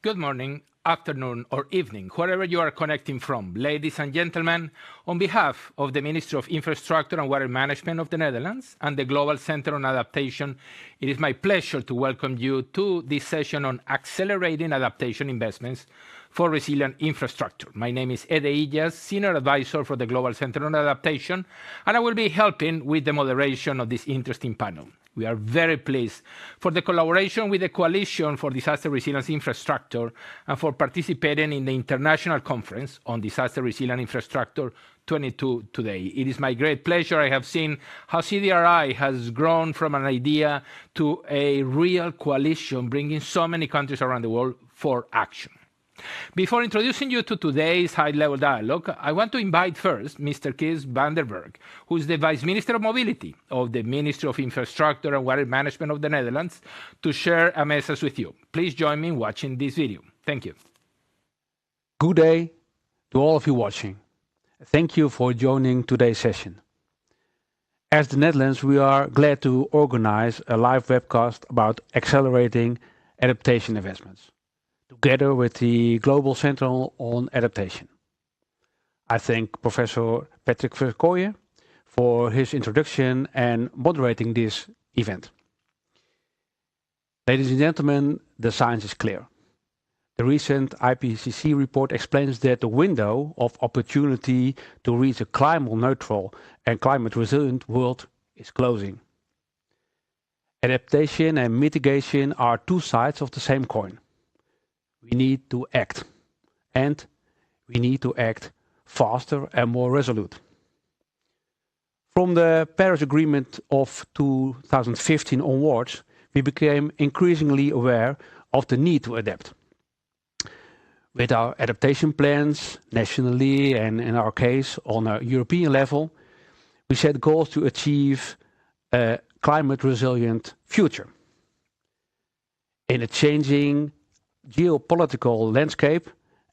Good morning, afternoon, or evening, wherever you are connecting from. Ladies and gentlemen, on behalf of the Ministry of Infrastructure and Water Management of the Netherlands and the Global Center on Adaptation, it is my pleasure to welcome you to this session on accelerating adaptation investments for resilient infrastructure. My name is Ede Illas, Senior Advisor for the Global Center on Adaptation, and I will be helping with the moderation of this interesting panel. We are very pleased for the collaboration with the Coalition for Disaster Resilience Infrastructure and for participating in the International Conference on Disaster Resilient Infrastructure 22 today. It is my great pleasure. I have seen how CDRI has grown from an idea to a real coalition, bringing so many countries around the world for action. Before introducing you to today's high-level dialogue, I want to invite first Mr. Kees van der Burg, who is the Vice Minister of Mobility of the Ministry of Infrastructure and Water Management of the Netherlands, to share a message with you. Please join me in watching this video. Thank you. Good day to all of you watching. Thank you for joining today's session. As the Netherlands, we are glad to organize a live webcast about accelerating adaptation investments, together with the Global Center on Adaptation. I thank Professor Patrick Verkooyen for his introduction and moderating this event. Ladies and gentlemen, the science is clear. The recent IPCC report explains that the window of opportunity to reach a climate neutral and climate resilient world is closing. Adaptation and mitigation are two sides of the same coin. We need to act, and we need to act faster and more resolute. From the Paris Agreement of 2015 onwards, we became increasingly aware of the need to adapt. With our adaptation plans, nationally and in our case on a European level, we set goals to achieve a climate resilient future. In a changing geopolitical landscape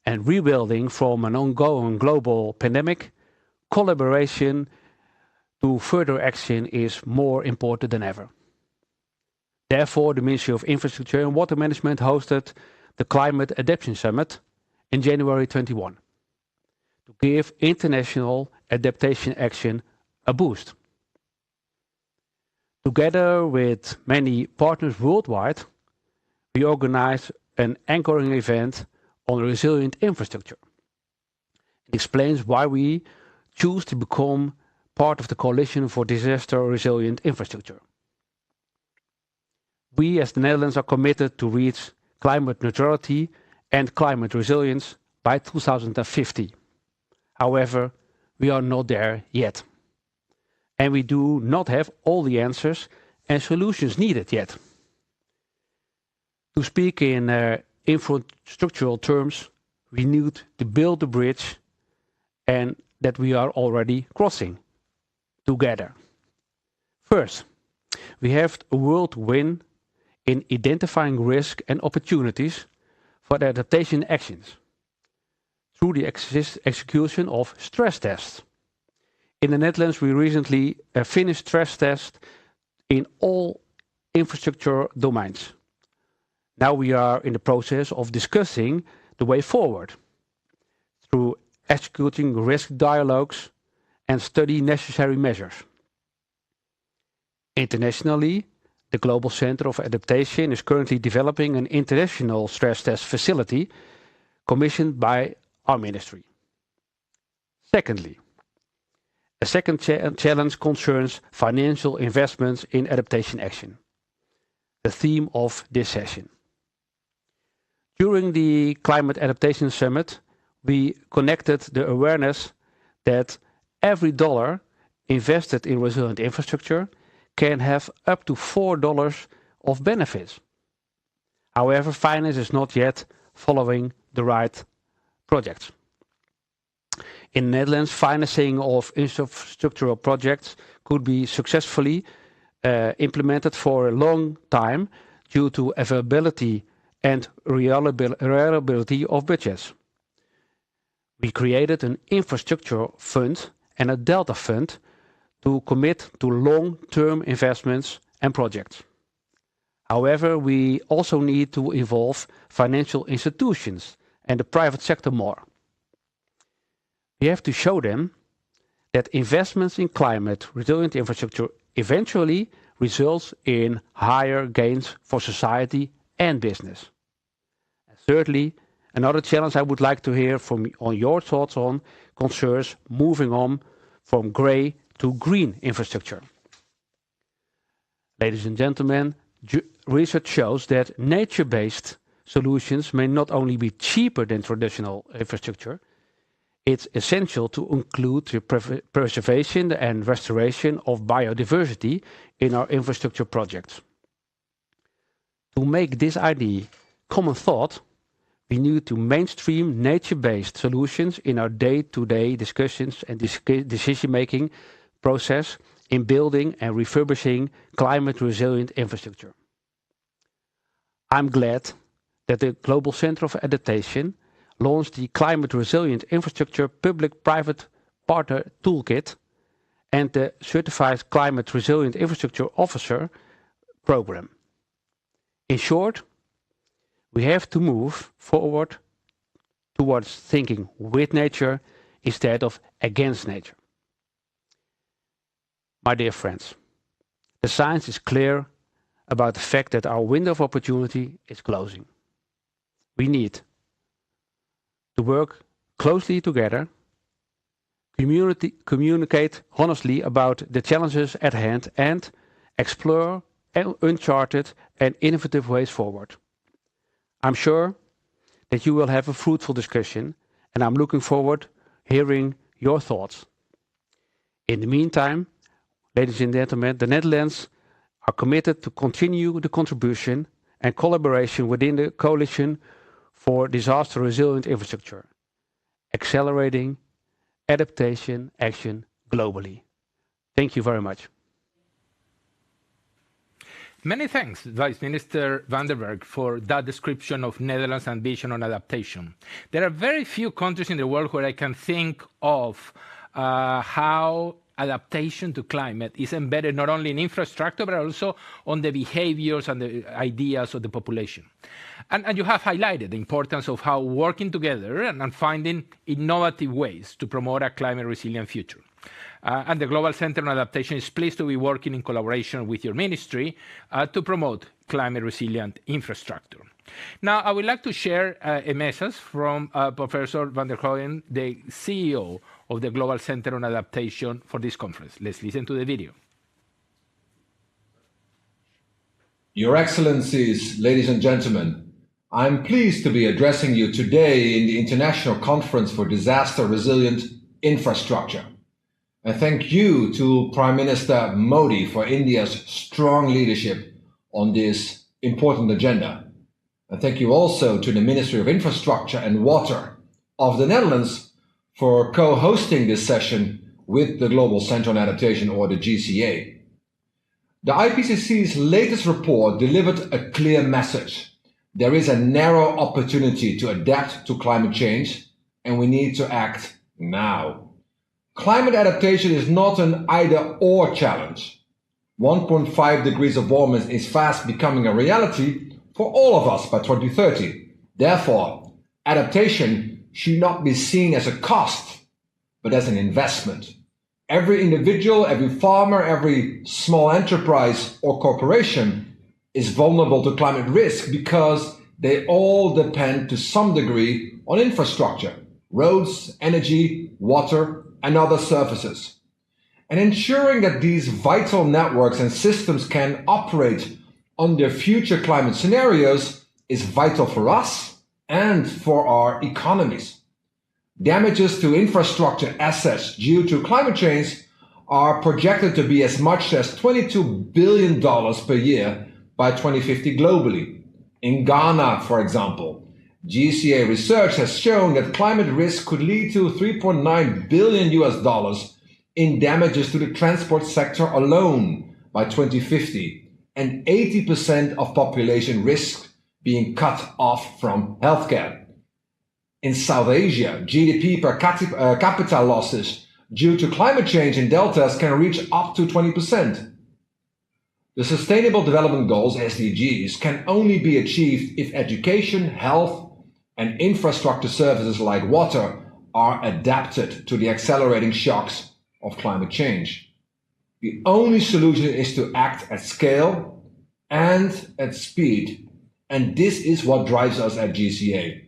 and rebuilding from an ongoing global pandemic, collaboration to further action is more important than ever. Therefore, the Ministry of Infrastructure and Water Management hosted the Climate Adaptation Summit in January 21 to give international adaptation action a boost. Together with many partners worldwide, we organized an anchoring event on resilient infrastructure. It explains why we choose to become part of the Coalition for Disaster Resilient Infrastructure. We as the Netherlands are committed to reach climate neutrality and climate resilience by 2050. However, we are not there yet. And we do not have all the answers and solutions needed yet. To speak in infrastructural terms, we need to build the bridge and that we are already crossing together. First, we have a world to win in identifying risk and opportunities for the adaptation actions through the execution of stress tests. In the Netherlands, we recently finished stress tests in all infrastructure domains. Now we are in the process of discussing the way forward through executing risk dialogues and study necessary measures. Internationally, the Global Center of Adaptation is currently developing an international stress test facility commissioned by our ministry. Secondly, a second challenge concerns financial investments in adaptation action, the theme of this session. During the Climate Adaptation Summit, we connected the awareness that every dollar invested in resilient infrastructure can have up to $4 of benefits. However, finance is not yet following the right projects. In the Netherlands, financing of infrastructural projects could be successfully implemented for a long time due to availability and reliability of budgets. We created an infrastructure fund and a delta fund to commit to long-term investments and projects. However, we also need to involve financial institutions and the private sector more. We have to show them that investments in climate resilient infrastructure eventually results in higher gains for society and business. And thirdly, another challenge I would like to hear on your thoughts on concerns moving on from grey to green infrastructure. Ladies and gentlemen, research shows that nature-based solutions may not only be cheaper than traditional infrastructure, it's essential to include the preservation and restoration of biodiversity in our infrastructure projects. To make this idea common thought, we need to mainstream nature-based solutions in our day-to-day discussions and decision-making process in building and refurbishing climate-resilient infrastructure. I'm glad that the Global Center of Adaptation launched the Climate Resilient Infrastructure Public-Private Partner Toolkit and the Certified Climate Resilient Infrastructure Officer program. In short, we have to move forward towards thinking with nature instead of against nature. My dear friends, the science is clear about the fact that our window of opportunity is closing. We need to work closely together, communicate honestly about the challenges at hand, and explore uncharted and innovative ways forward. I'm sure that you will have a fruitful discussion, and I'm looking forward to hearing your thoughts. In the meantime, ladies and gentlemen, the Netherlands are committed to continue the contribution and collaboration within the Coalition for Disaster Resilient Infrastructure, accelerating adaptation action globally. Thank you very much. Many thanks, Vice Minister van der Berg, for that description of Netherlands' ambition on adaptation. There are very few countries in the world where I can think of how adaptation to climate is embedded not only in infrastructure, but also on the behaviors and the ideas of the population. And you have highlighted the importance of how working together and finding innovative ways to promote a climate resilient future. And the Global Center on Adaptation is pleased to be working in collaboration with your ministry to promote climate resilient infrastructure. Now, I would like to share a message from Professor van der Hooyen, the CEO of the Global Center on Adaptation, for this conference. Let's listen to the video. Your Excellencies, ladies and gentlemen, I'm pleased to be addressing you today in the International Conference for Disaster Resilient Infrastructure. And thank you to Prime Minister Modi for India's strong leadership on this important agenda. And thank you also to the Ministry of Infrastructure and Water of the Netherlands for co-hosting this session with the Global Center on Adaptation, or the GCA. The IPCC's latest report delivered a clear message. There is a narrow opportunity to adapt to climate change, and we need to act now. Climate adaptation is not an either-or challenge. 1.5 degrees of warming is fast becoming a reality for all of us by 2030. Therefore, adaptation should not be seen as a cost, but as an investment. Every individual, every farmer, every small enterprise or corporation is vulnerable to climate risk because they all depend to some degree on infrastructure, roads, energy, water, and other services. And ensuring that these vital networks and systems can operate under future climate scenarios is vital for us and for our economies. Damages to infrastructure assets due to climate change are projected to be as much as $22 billion per year by 2050 globally. In Ghana, for example, GCA research has shown that climate risk could lead to $3.9 billion in damages to the transport sector alone by 2050, and 80% of population risk being cut off from healthcare. In South Asia, GDP per capita losses due to climate change in deltas can reach up to 20%. The Sustainable Development Goals, SDGs, can only be achieved if education, health, and infrastructure services like water are adapted to the accelerating shocks of climate change. The only solution is to act at scale and at speed, and this is what drives us at GCA.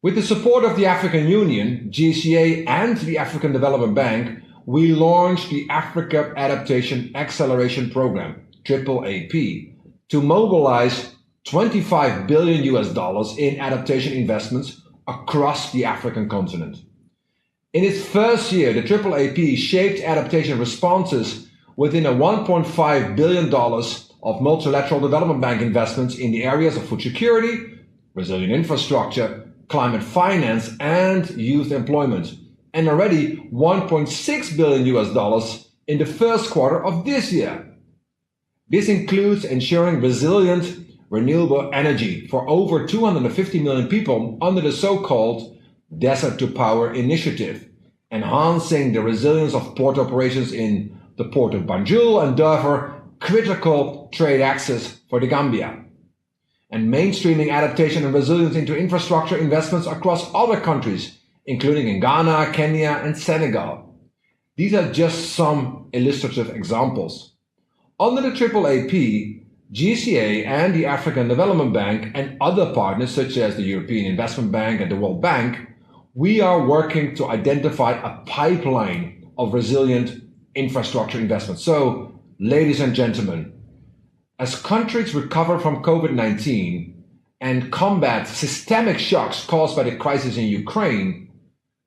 With the support of the African Union, GCA, and the African Development Bank, we launched the Africa Adaptation Acceleration Program, AAP, to mobilize $25 billion in adaptation investments across the African continent. In its first year, the AAP shaped adaptation responses within a $1.5 billion of multilateral development bank investments in the areas of food security, resilient infrastructure, climate finance, and youth employment, and already $1.6 billion in the first quarter of this year. This includes ensuring resilient renewable energy for over 250 million people under the so-called Desert to Power initiative, enhancing the resilience of port operations in the port of Banjul and Dover, critical trade access for the Gambia, and mainstreaming adaptation and resilience into infrastructure investments across other countries, including in Ghana, Kenya, and Senegal. These are just some illustrative examples. Under the AAP, GCA and the African Development Bank and other partners such as the European Investment Bank and the World Bank, we are working to identify a pipeline of resilient infrastructure investments. So, ladies and gentlemen, as countries recover from COVID-19 and combat systemic shocks caused by the crisis in Ukraine,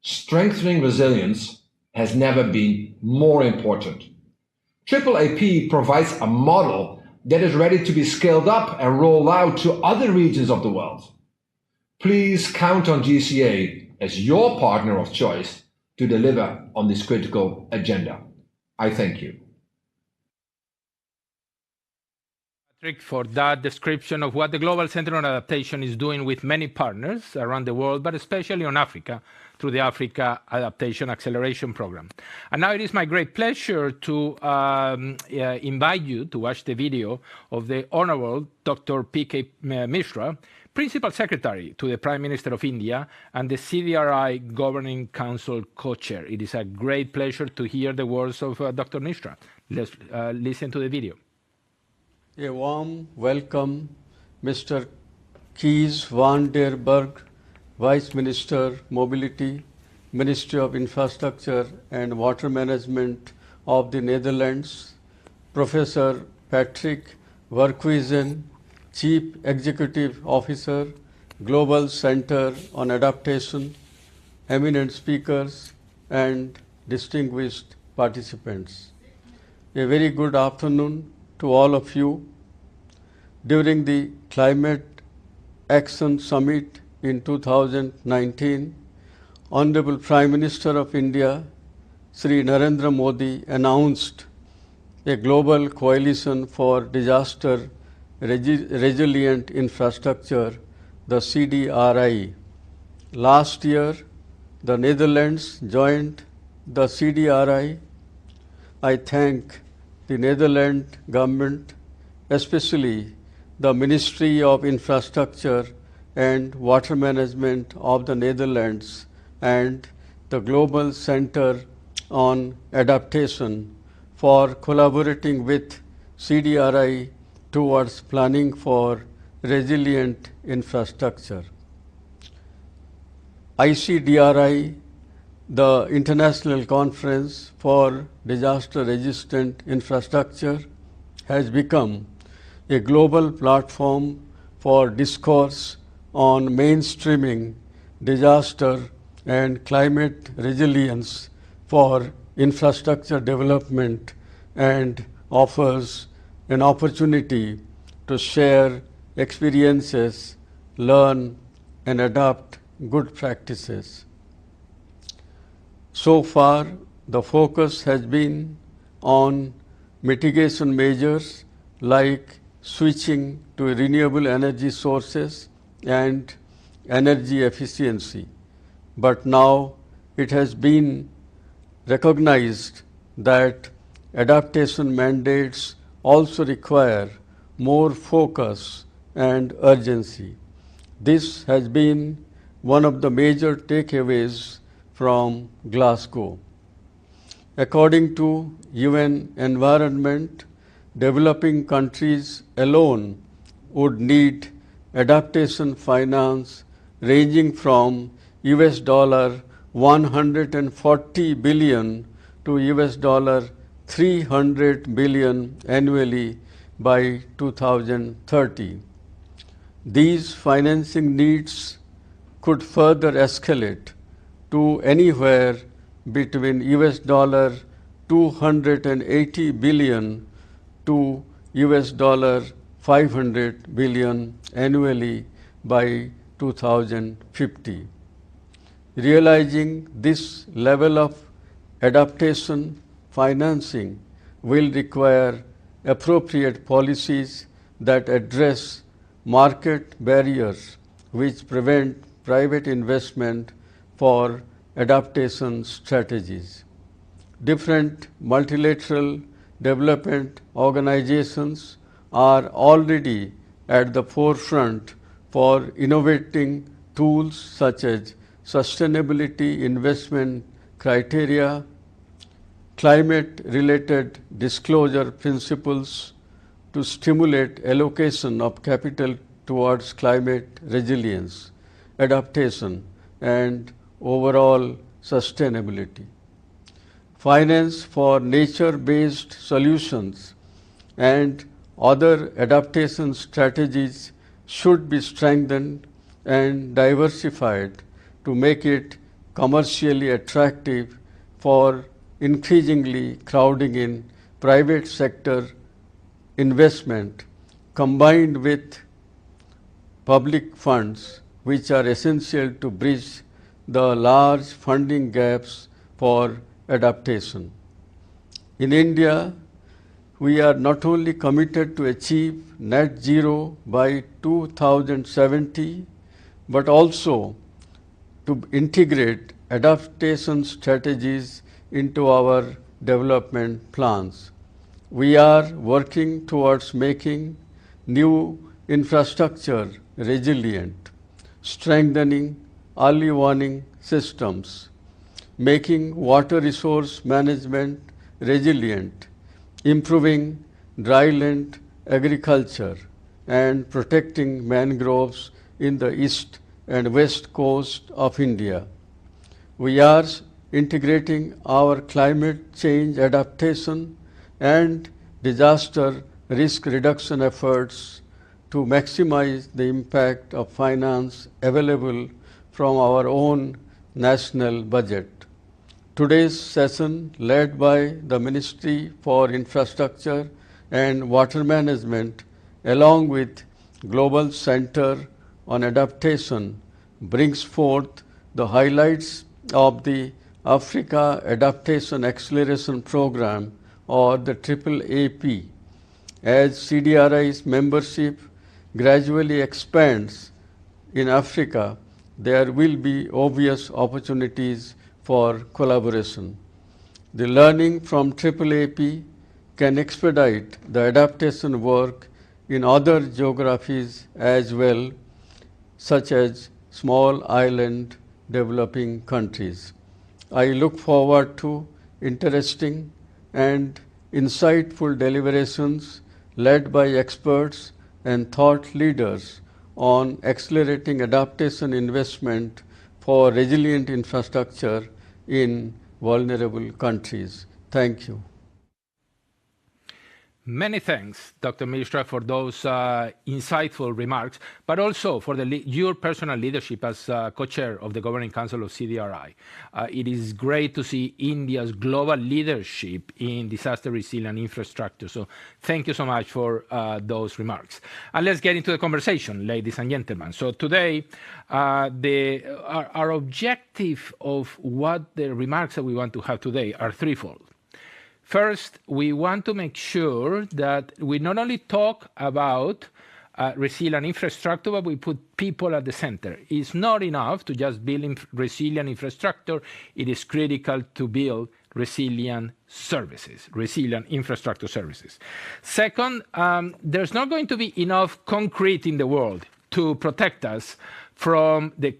strengthening resilience has never been more important. AAP provides a model that is ready to be scaled up and rolled out to other regions of the world. Please count on GCA as your partner of choice to deliver on this critical agenda. I thank you. Patrick, for that description of what the Global Center on Adaptation is doing with many partners around the world, but especially on Africa, through the Africa Adaptation Acceleration Program. And now it is my great pleasure to invite you to watch the video of the Honorable Dr. P.K. Mishra, Principal Secretary to the Prime Minister of India and the CDRI Governing Council co-chair. It is a great pleasure to hear the words of Dr. Mishra. Let's listen to the video. A warm welcome, Mr. Kees van der Berg, Vice Minister, Mobility, Ministry of Infrastructure and Water Management of the Netherlands, Professor Patrick Verkhuizen, Chief Executive Officer, Global Center on Adaptation, eminent speakers, and distinguished participants. A very good afternoon to all of you. During the Climate Action Summit in 2019, Honorable Prime Minister of India, Sri Narendra Modi, announced a global coalition for disaster resilient infrastructure, the CDRI. Last year, the Netherlands joined the CDRI. I thank the Netherlands government, especially the Ministry of Infrastructure and Water Management of the Netherlands and the Global Center on Adaptation for collaborating with CDRI towards planning for resilient infrastructure. ICDRI, the International Conference for Disaster-Resistant Infrastructure, has become a global platform for discourse on mainstreaming disaster and climate resilience for infrastructure development and offers an opportunity to share experiences, learn, and adopt good practices. So far, the focus has been on mitigation measures like switching to renewable energy sources and energy efficiency. But now it has been recognized that adaptation mandates also require more focus and urgency. This has been one of the major takeaways from Glasgow. According to UN Environment, developing countries alone would need adaptation finance ranging from US dollar 140 billion to US dollar 300 billion annually by 2030. These financing needs could further escalate to anywhere between US dollar 280 billion to US dollar 500 billion annually by 2050. Realizing this level of adaptation financing will require appropriate policies that address market barriers which prevent private investment for adaptation strategies. Different multilateral development organizations are already at the forefront for innovating tools such as sustainability investment criteria, climate-related disclosure principles to stimulate allocation of capital towards climate resilience, adaptation, and overall sustainability. Finance for nature-based solutions and other adaptation strategies should be strengthened and diversified to make it commercially attractive for increasingly crowding in private sector investment combined with public funds which are essential to bridge the large funding gaps for adaptation. In India, we are not only committed to achieve net zero by 2070, but also to integrate adaptation strategies into our development plans. We are working towards making new infrastructure resilient, strengthening early warning systems, making water resource management resilient, improving dryland agriculture, and protecting mangroves in the east and west coast of India. We are integrating our climate change adaptation and disaster risk reduction efforts to maximize the impact of finance available from our own national budget. Today's session, led by the Ministry for Infrastructure and Water Management, along with Global Center on Adaptation, brings forth the highlights of the Africa Adaptation Acceleration Program, or the AAAP. As CDRI's membership gradually expands in Africa, there will be obvious opportunities for collaboration. The learning from AAAP can expedite the adaptation work in other geographies as well, such as small island developing countries. I look forward to interesting and insightful deliberations led by experts and thought leaders on accelerating adaptation investment for resilient infrastructure in vulnerable countries. Thank you. Many thanks, Dr. Mishra, for those insightful remarks, but also for your personal leadership as co-chair of the Governing Council of CDRI. It is great to see India's global leadership in disaster resilient infrastructure. So thank you so much for those remarks. And let's get into the conversation, ladies and gentlemen. So today, our objective of what the remarks that we want to have today are threefold. First, we want to make sure that we not only talk about resilient infrastructure, but we put people at the center. It's not enough to just build resilient infrastructure. It is critical to build resilient services, resilient infrastructure services. Second, there's not going to be enough concrete in the world to protect us from the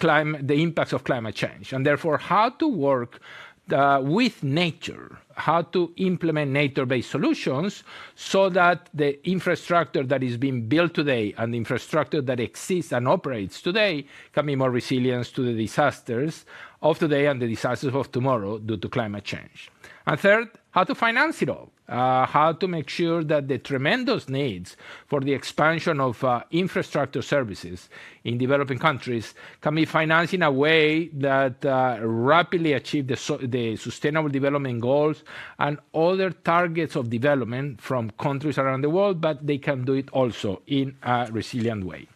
impacts of climate change, and therefore how to work with nature, how to implement nature-based solutions so that the infrastructure that is being built today and the infrastructure that exists and operates today can be more resilient to the disasters of today and the disasters of tomorrow due to climate change. And third, how to finance it all, how to make sure that the tremendous needs for the expansion of infrastructure services in developing countries can be financed in a way that rapidly achieve the Sustainable Development Goals and other targets of development from countries around the world, but they can do it also in a resilient way.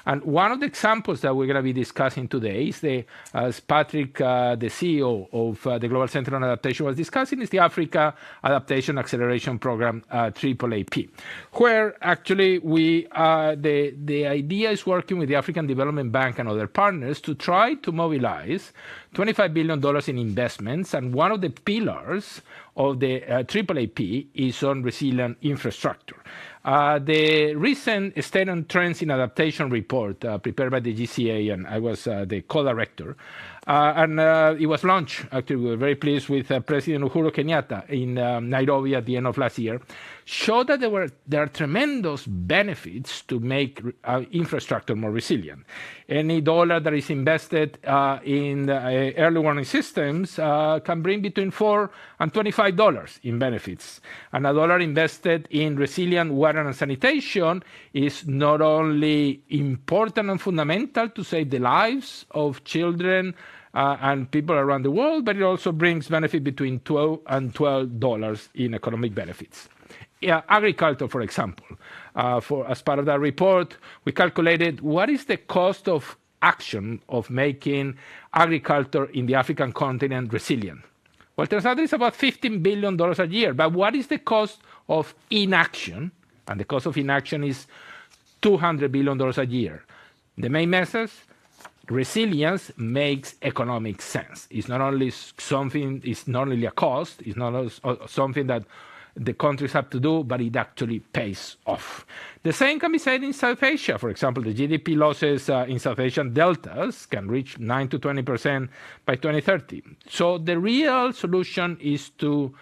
And one of the examples that we're going to be discussing today is as Patrick, the CEO of the Global Center on Adaptation, was discussing, is the Africa Adaptation Acceleration Program, AAAP, where actually the idea is working with the African Development Bank and other partners to try to mobilize $25 billion in investments, and one of the pillars of the AAAP is on resilient infrastructure. The recent State on Trends in Adaptation report prepared by the GCA, and I was the co-director, and it was launched. Actually, we were very pleased with President Uhuru Kenyatta in Nairobi at the end of last year, showed that there are tremendous benefits to make infrastructure more resilient. Any dollar that is invested in early warning systems can bring between $4 and $25 in benefits. And a dollar invested in resilient water and sanitation is not only important and fundamental to save the lives of children and people around the world, but it also brings benefit between $12 and $12 in economic benefits. Agriculture, for example, as part of that report, we calculated what is the cost of action of making agriculture in the African continent resilient. Well, it turns out it's about $15 billion a year, but what is the cost of inaction? And the cost of inaction is $200 billion a year. The main message: resilience makes economic sense. It's not only something, it's not only a cost, it's not something that the countries have to do, but it actually pays off. The same can be said in South Asia. For example, the GDP losses in South Asian deltas can reach 9 to 20% by 2030. So the real solution is to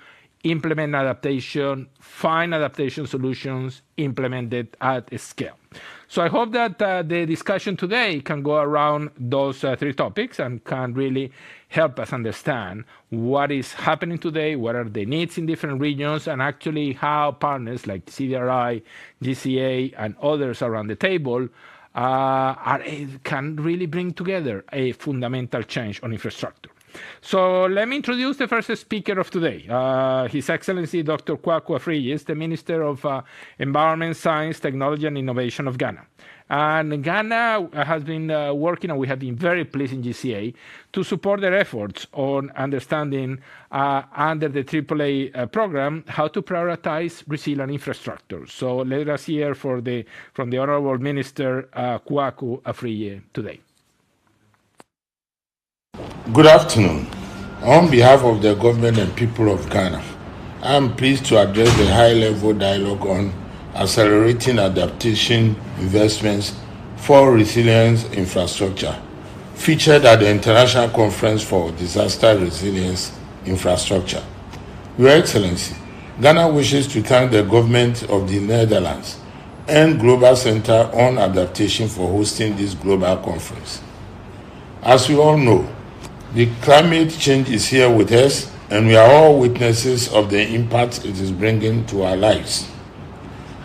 implement adaptation, find adaptation solutions, implemented at scale. So I hope that the discussion today can go around those three topics and can really help us understand what is happening today, what are the needs in different regions, and actually how partners like CDRI, GCA, and others around the table can really bring together a fundamental change on infrastructure. So let me introduce the first speaker of today. His Excellency Dr. Kwaku Afriyie is the Minister of Environment, Science, Technology and Innovation of Ghana. And Ghana has been working, and we have been very pleased in GCA, to support their efforts on understanding under the AAA program how to prioritize resilient infrastructure. So let us hear from the Honorable Minister Kwaku Afriyie today. Good afternoon. On behalf of the government and people of Ghana, I am pleased to address the high-level dialogue on accelerating adaptation investments for resilience infrastructure, featured at the International Conference for Disaster Resilience Infrastructure. Your Excellency, Ghana wishes to thank the government of the Netherlands and Global Center on Adaptation for hosting this global conference. As we all know, the climate change is here with us, and we are all witnesses of the impact it is bringing to our lives.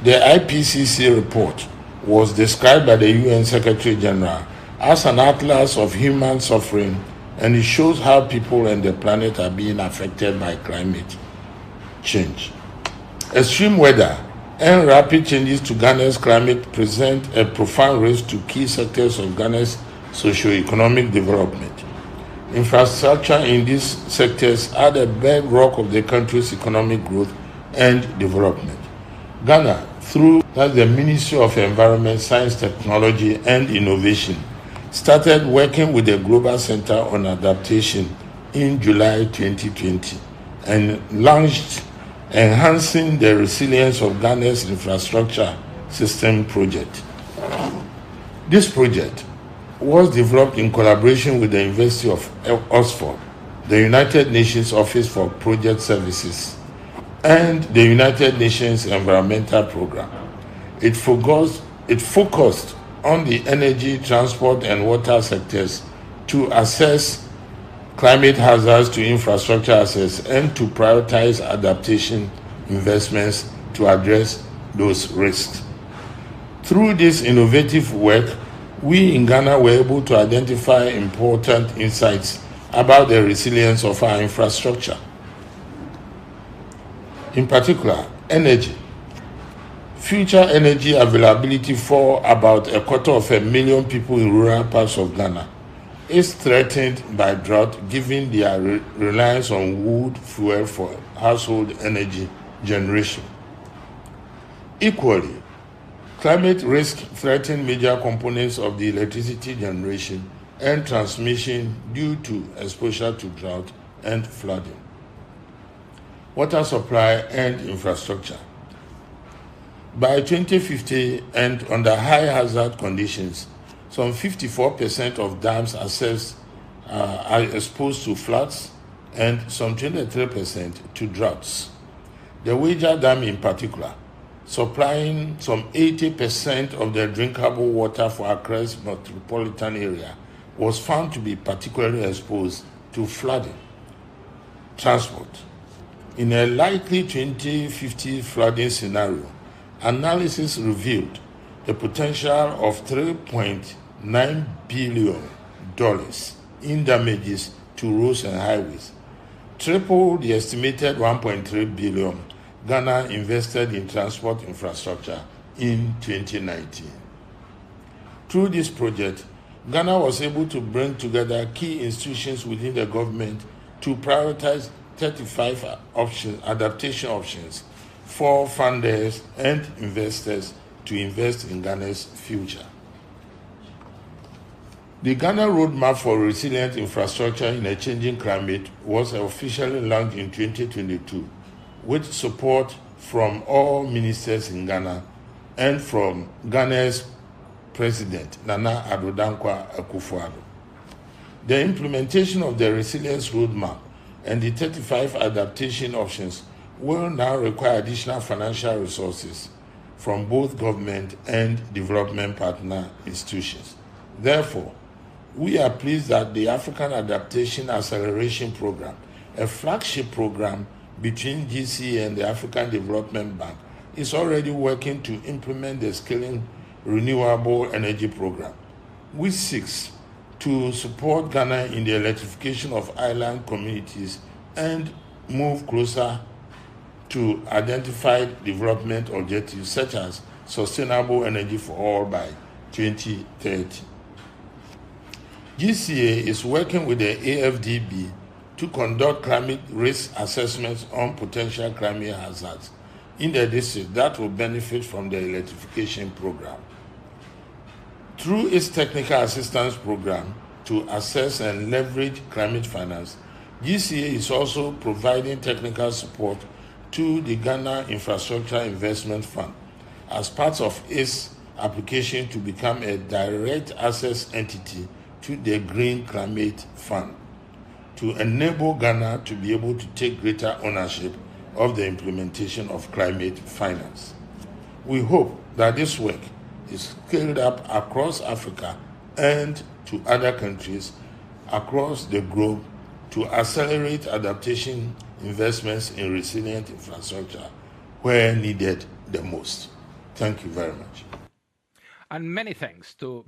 The IPCC report was described by the UN Secretary General as an atlas of human suffering, and it shows how people and the planet are being affected by climate change. Extreme weather and rapid changes to Ghana's climate present a profound risk to key sectors of Ghana's socio-economic development. Infrastructure in these sectors are the bedrock of the country's economic growth and development. Ghana, through that the Ministry of Environment, Science, Technology and Innovation started working with the Global Center on Adaptation in July 2020 and launched Enhancing the Resilience of Ghana's Infrastructure System project. This project was developed in collaboration with the University of Oxford, the United Nations Office for Project Services, and the United Nations Environmental Programme. It focused on the energy, transport, and water sectors to assess climate hazards to infrastructure access and to prioritize adaptation investments to address those risks. Through this innovative work, we in Ghana were able to identify important insights about the resilience of our infrastructure. In particular, energy. Future energy availability for about 250,000 people in rural parts of Ghana is threatened by drought given their reliance on wood fuel for household energy generation. Equally, climate risk threatens major components of the electricity generation and transmission due to exposure to drought and flooding. Water supply and infrastructure. By 2050 and under high hazard conditions, some 54% of dams are exposed to floods and some 23% to droughts. The Wager Dam in particular, supplying some 80% of the drinkable water for Accra's metropolitan area, was found to be particularly exposed to flooding. Transport. In a likely 2050 flooding scenario, analysis revealed the potential of $3.9 billion in damages to roads and highways, triple the estimated $1.3 billion Ghana invested in transport infrastructure in 2019. Through this project, Ghana was able to bring together key institutions within the government to prioritize 35 adaptation options for funders and investors to invest in Ghana's future. The Ghana Roadmap for Resilient Infrastructure in a Changing Climate was officially launched in 2022 with support from all ministers in Ghana and from Ghana's President, Nana Addo Dankwa Akufo-Addo. The implementation of the Resilience Roadmap and the 35 adaptation options will now require additional financial resources from both government and development partner institutions. Therefore, we are pleased that the African Adaptation Acceleration Program, a flagship program between GCA and the African Development Bank, is already working to implement the Scaling Renewable Energy Program, which seeks to support Ghana in the electrification of island communities and move closer to identified development objectives such as sustainable energy for all by 2030. GCA is working with the AFDB to conduct climate risk assessments on potential climate hazards in the district that will benefit from the electrification program. Through its technical assistance program to assess and leverage climate finance, GCA is also providing technical support to the Ghana Infrastructure Investment Fund as part of its application to become a direct access entity to the Green Climate Fund to enable Ghana to be able to take greater ownership of the implementation of climate finance. We hope that this work is scaled up across Africa and to other countries across the globe to accelerate adaptation investments in resilient infrastructure where needed the most. Thank you very much. And many thanks to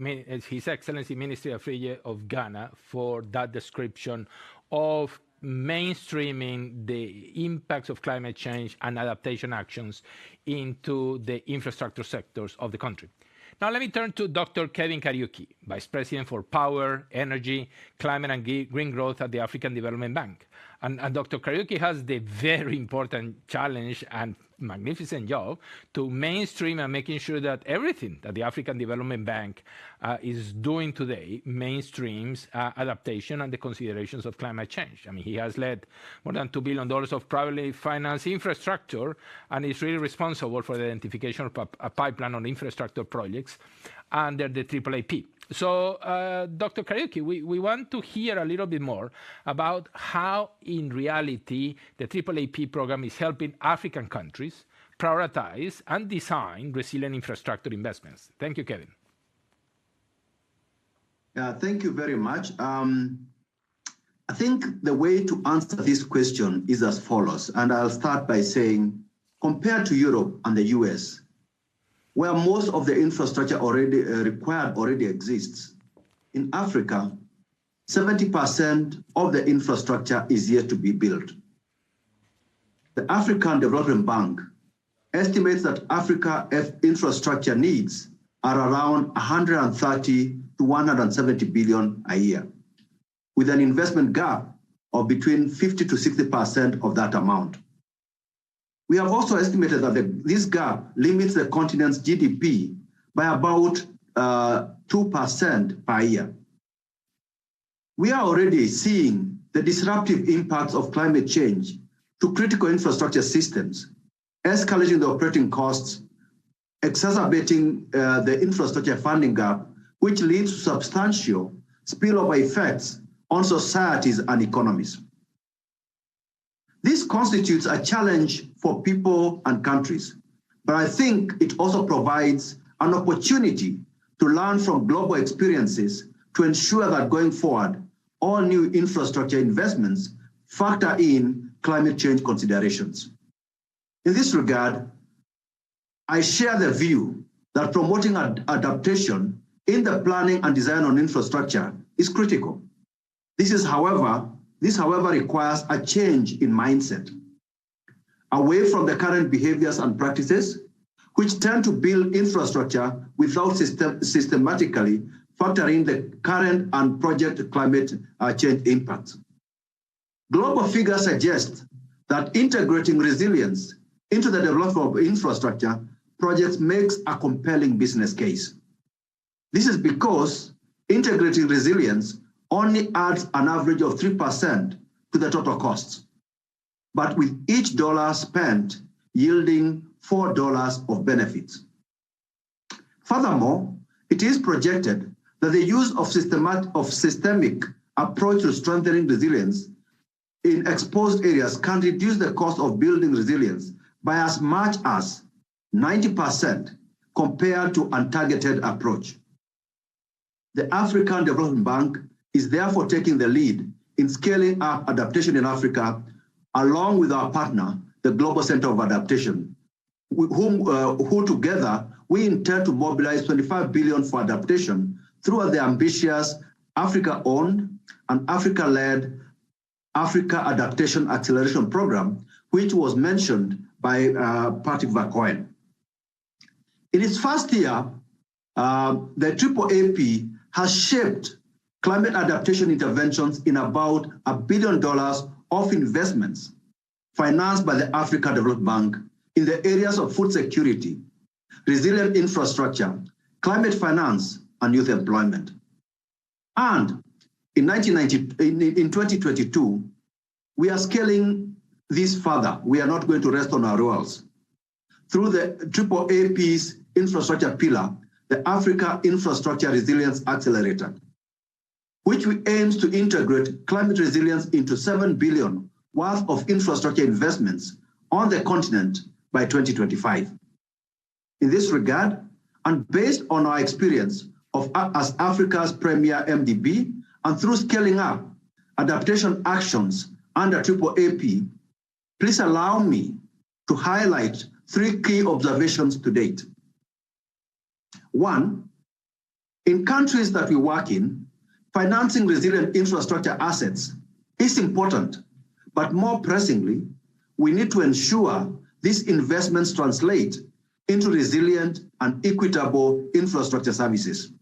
His Excellency Ministry Afriye of Ghana for that description of mainstreaming the impacts of climate change and adaptation actions into the infrastructure sectors of the country. Now let me turn to Dr. Kevin Kariuki, Vice President for Power, Energy, Climate and Green Growth at the African Development Bank. And Dr. Kariuki has the very important challenge and magnificent job to mainstream and making sure that everything that the African Development Bank is doing today mainstreams adaptation and the considerations of climate change. I mean, he has led more than $2 billion of privately financed infrastructure and is really responsible for the identification of a pipeline on infrastructure projects under the AAAP. So, Dr. Kariuki, we want to hear a little bit more about how, in reality, the AAAP program is helping African countries prioritize and design resilient infrastructure investments. Thank you, Kevin. Thank you very much. I think the way to answer this question is as follows, and I'll start by saying, compared to Europe and the US, where most of the infrastructure required already exists, in Africa, 70% of the infrastructure is yet to be built. The African Development Bank estimates that Africa infrastructure needs are around 130 to 170 billion a year, with an investment gap of between 50 to 60% of that amount. We have also estimated that this gap limits the continent's GDP by about 2% per year. We are already seeing the disruptive impacts of climate change to critical infrastructure systems, escalating the operating costs, exacerbating the infrastructure funding gap, which leads to substantial spillover effects on societies and economies. This constitutes a challenge for people and countries, but I think it also provides an opportunity to learn from global experiences to ensure that going forward, all new infrastructure investments factor in climate change considerations. In this regard, I share the view that promoting adaptation in the planning and design on infrastructure is critical. This, however, requires a change in mindset, away from the current behaviors and practices, which tend to build infrastructure without systematically factoring the current and project climate change impacts. Global figures suggest that integrating resilience into the development of infrastructure projects makes a compelling business case. This is because integrating resilience only adds an average of 3% to the total costs, but with each dollar spent yielding $4 of benefits. Furthermore, it is projected that the use of systemic approach to strengthening resilience in exposed areas can reduce the cost of building resilience by as much as 90% compared to untargeted approach. The African Development Bank is therefore taking the lead in scaling up adaptation in Africa, along with our partner, the Global Center of Adaptation, who together we intend to mobilize $25 billion for adaptation through the ambitious Africa-owned and Africa-led Africa Adaptation Acceleration Program, which was mentioned by Patrick Vercoen. In its first year, the AAAP has shaped climate adaptation interventions in about $1 billion of investments financed by the Africa Development Bank in the areas of food security, resilient infrastructure, climate finance, and youth employment. And in 2022, we are scaling this further. We are not going to rest on our laurels. Through the AAAP's infrastructure pillar, the Africa Infrastructure Resilience Accelerator, which aims to integrate climate resilience into $7 billion worth of infrastructure investments on the continent by 2025. In this regard, and based on our experience as Africa's premier MDB, and through scaling up adaptation actions under AAAP, please allow me to highlight 3 key observations to date. 1, in countries that we work in, financing resilient infrastructure assets is important, but more pressingly, we need to ensure these investments translate into resilient and equitable infrastructure services,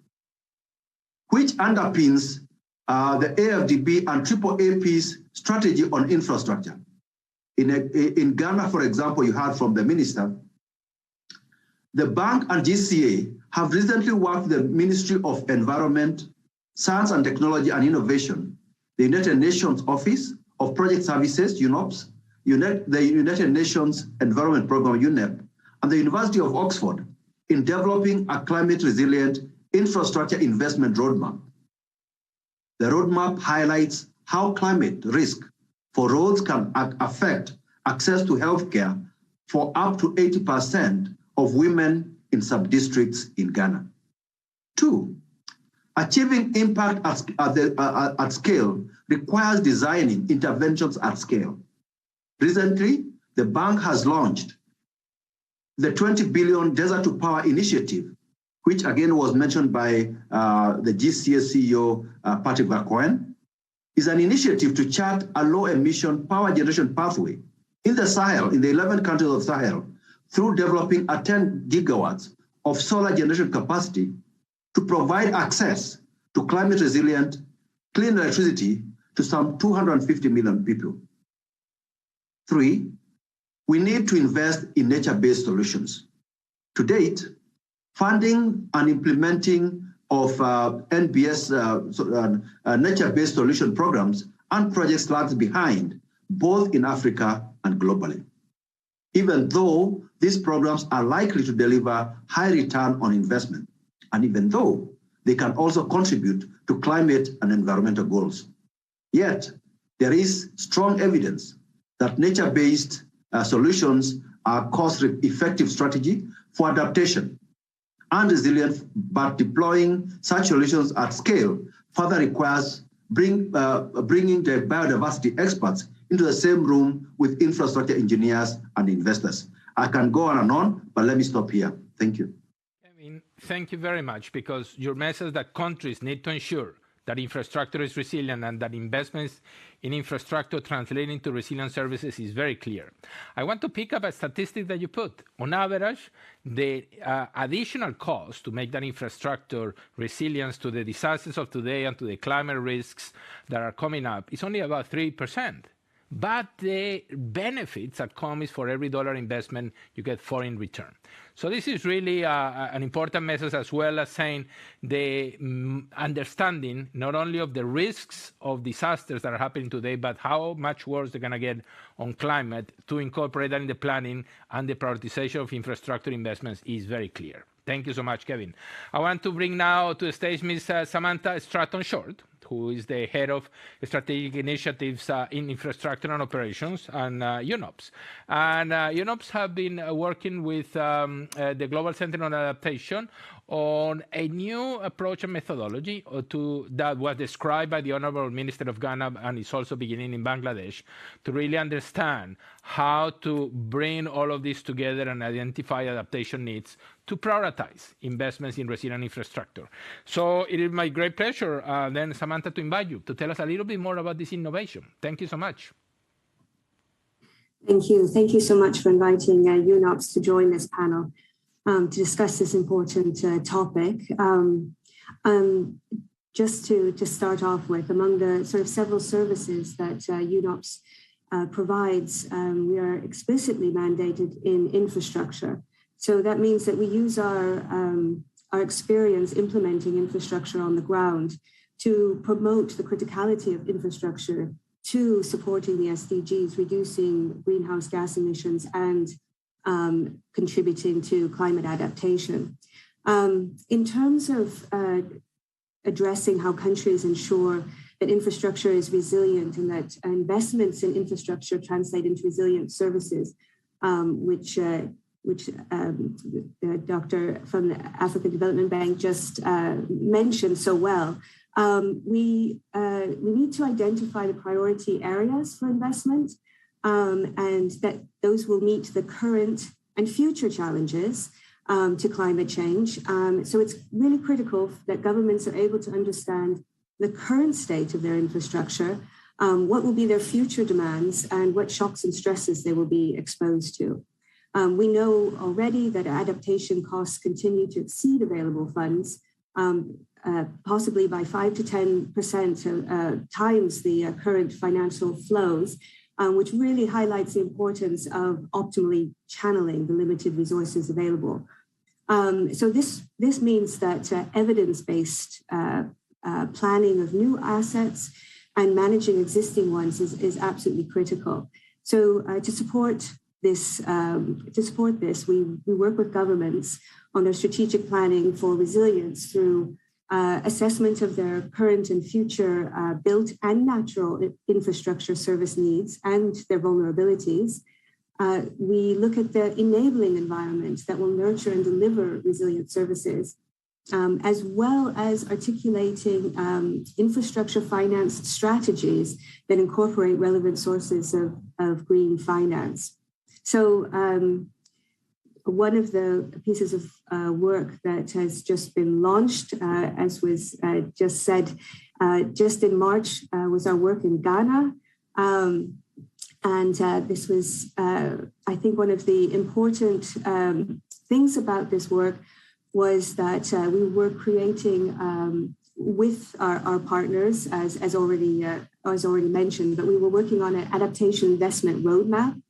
which underpins the AFDB and AAAP's strategy on infrastructure. In Ghana, for example, you heard from the minister, the bank and GCA have recently worked with the Ministry of Environment, Science and Technology and Innovation, the United Nations Office of Project Services, UNOPS, the United Nations Environment Program, UNEP, and the University of Oxford in developing a climate-resilient infrastructure investment roadmap. The roadmap highlights how climate risk for roads can affect access to healthcare for up to 80% of women in sub-districts in Ghana. 2, achieving impact at scale requires designing interventions at scale. Recently, the bank has launched the 20 billion Desert to Power initiative, which again was mentioned by the GCA CEO, Patrick Vercoen, is an initiative to chart a low-emission power generation pathway in the Sahel, in the 11 countries of Sahel, through developing a 10 gigawatts of solar generation capacity to provide access to climate-resilient, clean electricity to some 250 million people. 3, we need to invest in nature-based solutions. To date, funding and implementing of NBS nature-based solution programs and projects lags behind, both in Africa and globally. Even though these programs are likely to deliver high return on investment, and even though they can also contribute to climate and environmental goals. Yet, there is strong evidence that nature-based solutions are cost-effective strategy for adaptation and resilience, but deploying such solutions at scale further requires bringing the biodiversity experts into the same room with infrastructure engineers and investors. I can go on, but let me stop here. Thank you. Thank you very much, because your message that countries need to ensure that infrastructure is resilient and that investments in infrastructure translate into resilient services is very clear. I want to pick up a statistic that you put. On average, the additional cost to make that infrastructure resilient to the disasters of today and to the climate risks that are coming up is only about 3%. But the benefits that come is for every dollar investment, you get 4 in return. So this is really an important message, as well as saying the understanding not only of the risks of disasters that are happening today, but how much worse they're going to get on climate, to incorporate that in the planning and the prioritization of infrastructure investments is very clear. Thank you so much, Kevin. I want to bring now to the stage Ms. Samantha Stratton-Short, who is the head of strategic initiatives in infrastructure and operations and UNOPS. And UNOPS have been working with the Global Center on Adaptation on a new approach and methodology that was described by the Honorable Minister of Ghana, and is also beginning in Bangladesh, to really understand how to bring all of this together and identify adaptation needs to prioritize investments in resilient infrastructure. So it is my great pleasure, then, Samantha, to invite you to tell us a little bit more about this innovation. Thank you so much. Thank you. Thank you so much for inviting UNOPS to join this panel to discuss this important topic. Just to start off with, among the sort of several services that UNOPS provides, we are explicitly mandated in infrastructure. So that means that we use our experience implementing infrastructure on the ground to promote the criticality of infrastructure to supporting the SDGs, reducing greenhouse gas emissions and contributing to climate adaptation. In terms of addressing how countries ensure that infrastructure is resilient and that investments in infrastructure translate into resilient services, which the doctor from the African Development Bank just mentioned so well, we need to identify the priority areas for investment, and that those will meet the current and future challenges to climate change. So it's really critical that governments are able to understand the current state of their infrastructure, what will be their future demands, and what shocks and stresses they will be exposed to. We know already that adaptation costs continue to exceed available funds, possibly by 5 to 10% times the current financial flows. which really highlights the importance of optimally channeling the limited resources available. So this means that evidence-based planning of new assets and managing existing ones is absolutely critical. So to support this, we work with governments on their strategic planning for resilience through assessment of their current and future built and natural infrastructure service needs and their vulnerabilities. We look at the enabling environment that will nurture and deliver resilient services, as well as articulating infrastructure finance strategies that incorporate relevant sources of green finance. So one of the pieces of work that has just been launched, as was just said, just in March, was our work in Ghana. And this was, I think, one of the important things about this work was that we were creating with our partners, as already mentioned, but we were working on an adaptation investment roadmap.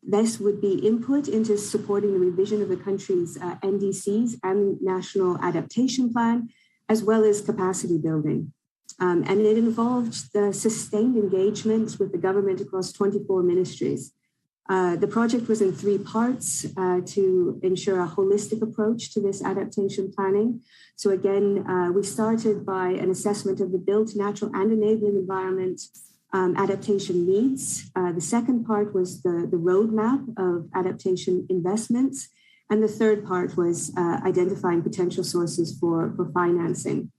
This would be input into supporting the revision of the country's NDCs and National Adaptation Plan, as well as capacity building. And it involved the sustained engagement with the government across 24 ministries. The project was in 3 parts to ensure a holistic approach to this adaptation planning. So again, we started by an assessment of the built, natural, and enabling environment adaptation needs. The second part was the roadmap of adaptation investments. And the third part was identifying potential sources for financing.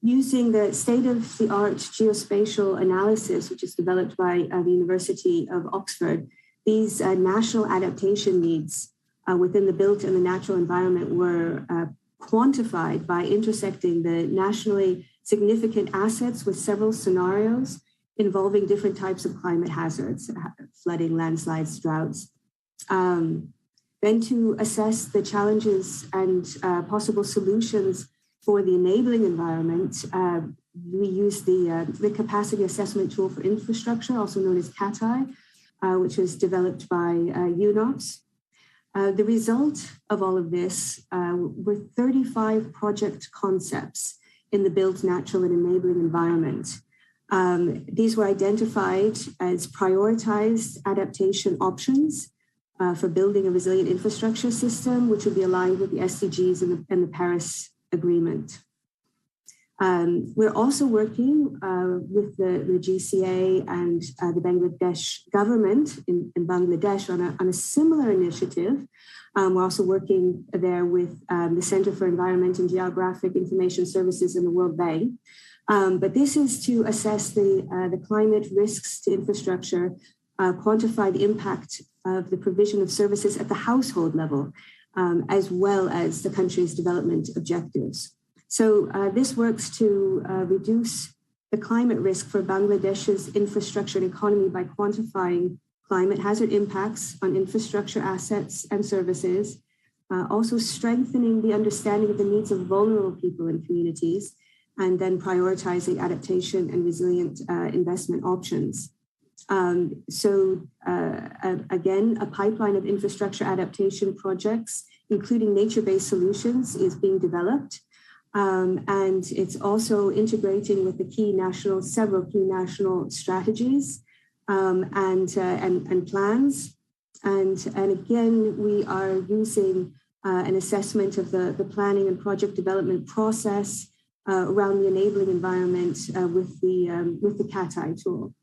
Using the state-of-the-art geospatial analysis, which is developed by the University of Oxford, these national adaptation needs within the built and the natural environment were quantified by intersecting the nationally significant assets with several scenarios involving different types of climate hazards, flooding, landslides, droughts. Then to assess the challenges and possible solutions for the enabling environment, we use the capacity assessment tool for infrastructure, also known as CATI, which was developed by UNOPS. The result of all of this were 35 project concepts in the built, natural, and enabling environment. These were identified as prioritized adaptation options for building a resilient infrastructure system, which would be aligned with the SDGs and the Paris Agreement. We're also working with the GCA and the Bangladesh government in Bangladesh on a similar initiative. We're also working there with the Center for Environment and Geographic Information Services in the World Bank. But this is to assess the climate risks to infrastructure, quantify the impact of the provision of services at the household level, as well as the country's development objectives. So this works to reduce the climate risk for Bangladesh's infrastructure and economy by quantifying climate hazard impacts on infrastructure assets and services, also strengthening the understanding of the needs of vulnerable people and communities, and then prioritizing adaptation and resilient investment options. Again, a pipeline of infrastructure adaptation projects, including nature-based solutions, is being developed. And it's also integrating with several key national strategies and plans. And again, we are using an assessment of the planning and project development process around the enabling environment with the CATI tool.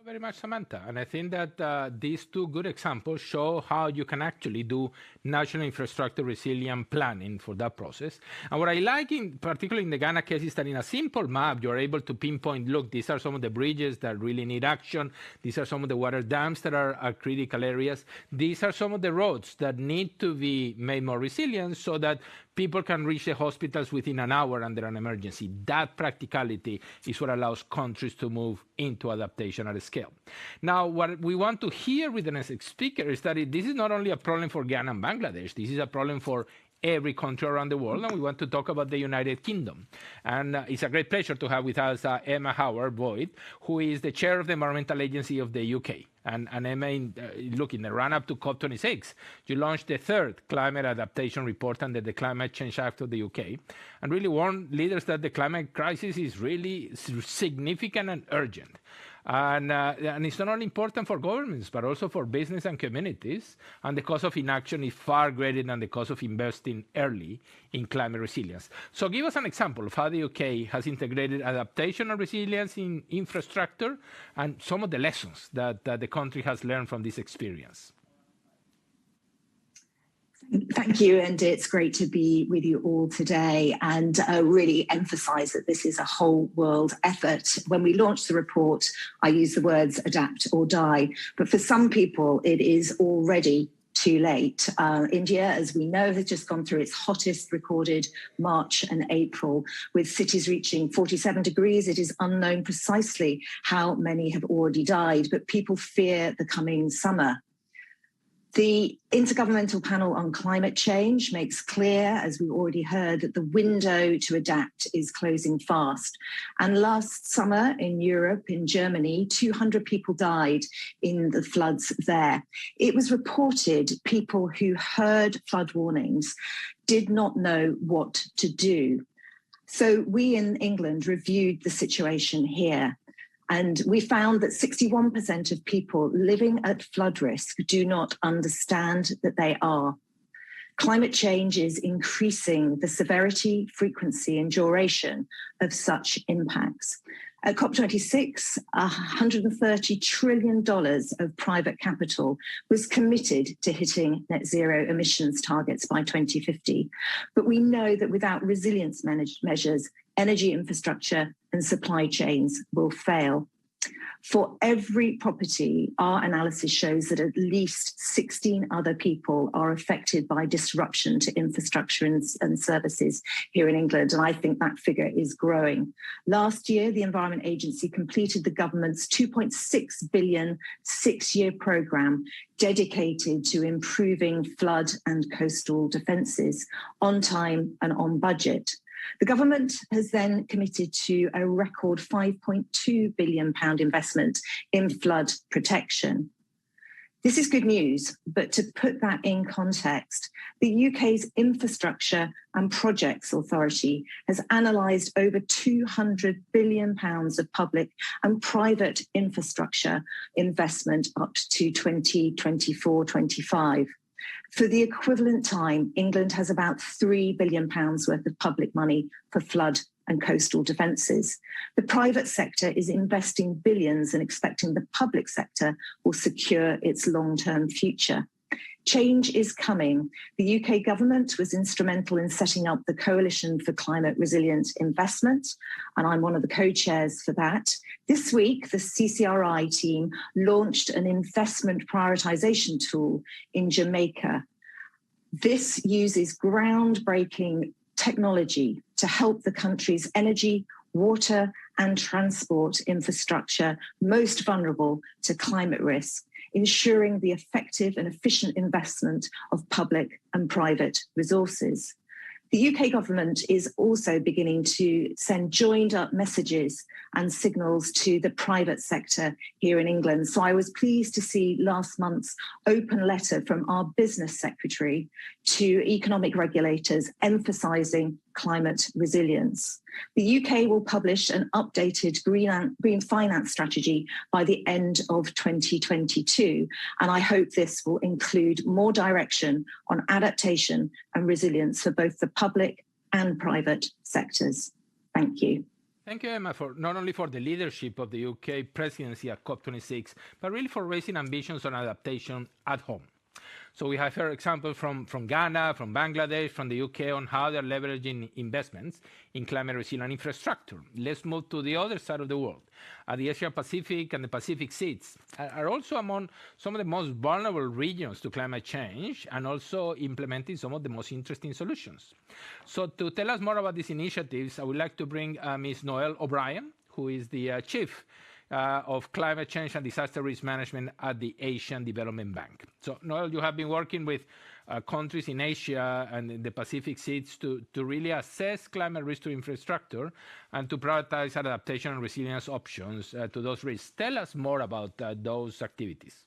Very much, Samantha. And I think that these 2 good examples show how you can actually do national infrastructure resilient planning for that process. And what I like, particularly in the Ghana case, is that in a simple map, you're able to pinpoint, look, these are some of the bridges that really need action. These are some of the water dams that are critical areas. These are some of the roads that need to be made more resilient so that people can reach the hospitals within an hour under an emergency. That practicality is what allows countries to move into adaptation at a scale. Now, what we want to hear with the next speaker is that this is not only a problem for Ghana and Bangladesh, this is a problem for every country around the world, and we want to talk about the United Kingdom. And it's a great pleasure to have with us Emma Howard-Boyd, who is the chair of the Environmental Agency of the UK. And Emma, in the run-up to COP26, you launched the third Climate Adaptation Report under the Climate Change Act of the UK, and really warned leaders that the climate crisis is really significant and urgent. And it's not only important for governments, but also for business and communities. And the cost of inaction is far greater than the cost of investing early in climate resilience. So give us an example of how the UK has integrated adaptation and resilience in infrastructure and some of the lessons that the country has learned from this experience. Thank you, and it's great to be with you all today and really emphasise that this is a whole world effort. When we launched the report, I used the words adapt or die, but for some people it is already too late. India, as we know, has just gone through its hottest recorded March and April, with cities reaching 47 degrees. It is unknown precisely how many have already died, but people fear the coming summer. The Intergovernmental Panel on Climate Change makes clear, as we already heard, that the window to adapt is closing fast. And last summer in Europe, in Germany, 200 people died in the floods there. It was reported people who heard flood warnings did not know what to do. So we in England reviewed the situation here. And we found that 61% of people living at flood risk do not understand that they are. Climate change is increasing the severity, frequency, and duration of such impacts. At COP26, $130 trillion of private capital was committed to hitting net zero emissions targets by 2050. But we know that without resilience measures, energy infrastructure and supply chains will fail. For every property, our analysis shows that at least 16 other people are affected by disruption to infrastructure and services here in England, and I think that figure is growing. Last year, the Environment Agency completed the government's £2.6 billion six-year programme dedicated to improving flood and coastal defences on time and on budget. The government has then committed to a record £5.2 billion investment in flood protection. This is good news, but to put that in context, the UK's Infrastructure and Projects Authority has analysed over £200 billion of public and private infrastructure investment up to 2024-25. For the equivalent time, England has about £3 billion worth of public money for flood and coastal defences. The private sector is investing billions and expecting the public sector will secure its long-term future. Change is coming. The UK government was instrumental in setting up the Coalition for Climate Resilient Investment, and I'm one of the co-chairs for that. This week, the CCRI team launched an investment prioritisation tool in Jamaica. This uses groundbreaking technology to help the country's energy, water and transport infrastructure most vulnerable to climate risk, ensuring the effective and efficient investment of public and private resources. The UK government is also beginning to send joined up messages and signals to the private sector here in England. So I was pleased to see last month's open letter from our business secretary to economic regulators emphasising climate resilience. The UK will publish an updated green finance strategy by the end of 2022, and I hope this will include more direction on adaptation and resilience for both the public and private sectors. Thank you. Thank you, Emma, for not only for the leadership of the UK presidency at COP26, but really for raising ambitions on adaptation at home. So we have heard examples from Ghana, from Bangladesh, from the UK on how they're leveraging investments in climate resilient infrastructure. Let's move to the other side of the world. The Asia Pacific and the Pacific Seas are also among some of the most vulnerable regions to climate change and also implementing some of the most interesting solutions. So to tell us more about these initiatives, I would like to bring Ms. Noelle O'Brien, who is the Chief of Climate Change and Disaster Risk Management at the Asian Development Bank. So, Noelle, you have been working with countries in Asia and in the Pacific seats to really assess climate risk to infrastructure and to prioritize adaptation and resilience options to those risks. Tell us more about those activities.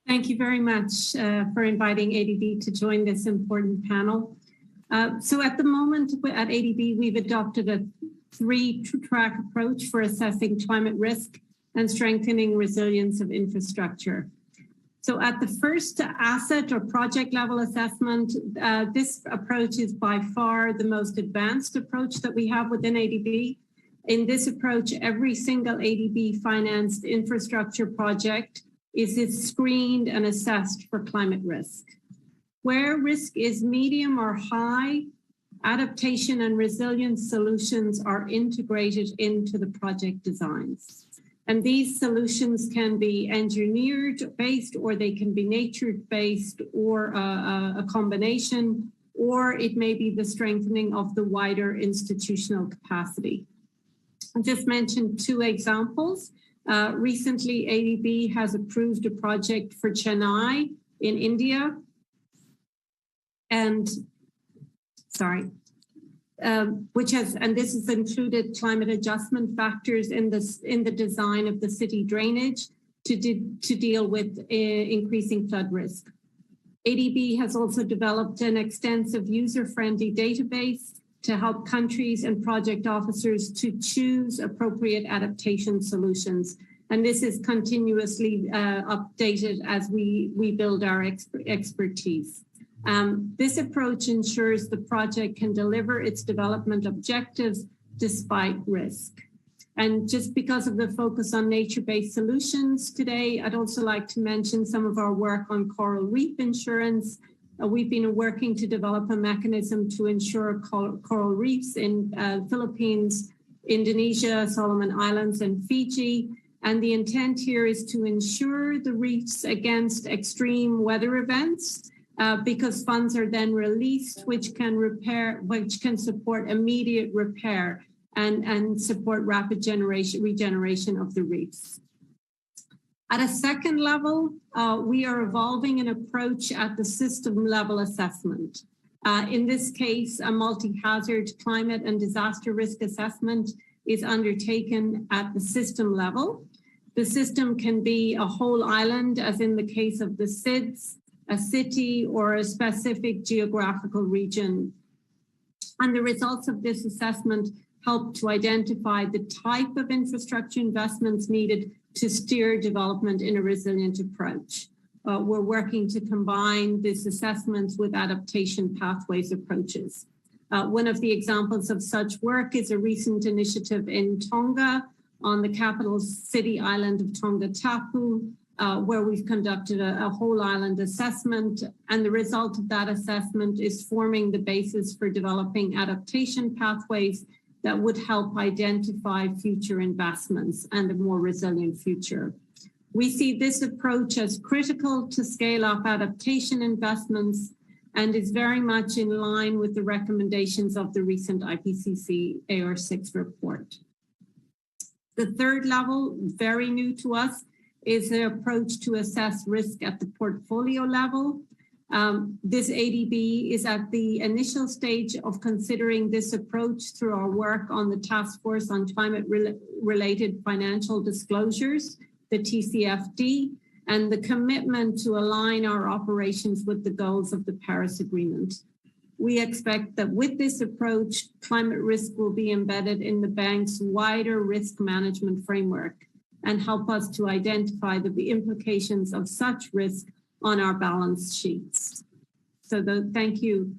Thank you very much for inviting ADB to join this important panel. So at the moment at ADB, we've adopted a 3-track approach for assessing climate risk and strengthening resilience of infrastructure. So at the first asset or project level assessment, this approach is by far the most advanced approach that we have within ADB. In this approach, every single ADB financed infrastructure project is screened and assessed for climate risk. Where risk is medium or high, adaptation and resilience solutions are integrated into the project designs. And these solutions can be engineered based, or they can be nature based, or a combination, or it may be the strengthening of the wider institutional capacity. I just mentioned 2 examples. Recently, ADB has approved a project for Chennai in India. And this has included climate adjustment factors in the design of the city drainage to deal with increasing flood risk. ADB has also developed an extensive user-friendly database to help countries and project officers to choose appropriate adaptation solutions. And this is continuously updated as we build our expertise. This approach ensures the project can deliver its development objectives despite risk. And just because of the focus on nature-based solutions today, I'd also like to mention some of our work on coral reef insurance. We've been working to develop a mechanism to insure coral reefs in Philippines, Indonesia, Solomon Islands, and Fiji. And the intent here is to insure the reefs against extreme weather events, because funds are then released, which can support immediate repair and support rapid regeneration of the reefs. At a second level, we are evolving an approach at the system level assessment. In this case, a multi-hazard climate and disaster risk assessment is undertaken at the system level. The system can be a whole island, as in the case of the SIDS, a city, or a specific geographical region. And the results of this assessment help to identify the type of infrastructure investments needed to steer development in a resilient approach. We're working to combine these assessments with adaptation pathways approaches. One of the examples of such work is a recent initiative in Tonga on the capital city island of Tonga Tapu, where we've conducted a whole island assessment, and the result of that assessment is forming the basis for developing adaptation pathways that would help identify future investments and a more resilient future. We see this approach as critical to scale up adaptation investments and is very much in line with the recommendations of the recent IPCC AR6 report. The third level, very new to us, is the approach to assess risk at the portfolio level. This ADB is at the initial stage of considering this approach through our work on the Task Force on Climate-Related Financial Disclosures, the TCFD, and the commitment to align our operations with the goals of the Paris Agreement. We expect that with this approach, climate risk will be embedded in the bank's wider risk management framework and help us to identify the implications of such risk on our balance sheets. So thank you.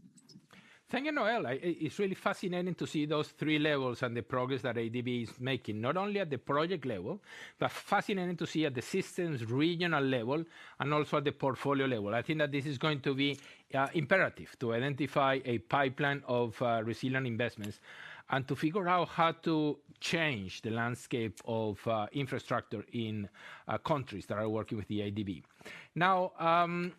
Thank you, Noel. It's really fascinating to see those 3 levels and the progress that ADB is making, not only at the project level, but fascinating to see at the systems regional level and also at the portfolio level. I think that this is going to be imperative to identify a pipeline of resilient investments and to figure out how to change the landscape of infrastructure in countries that are working with the ADB. Now,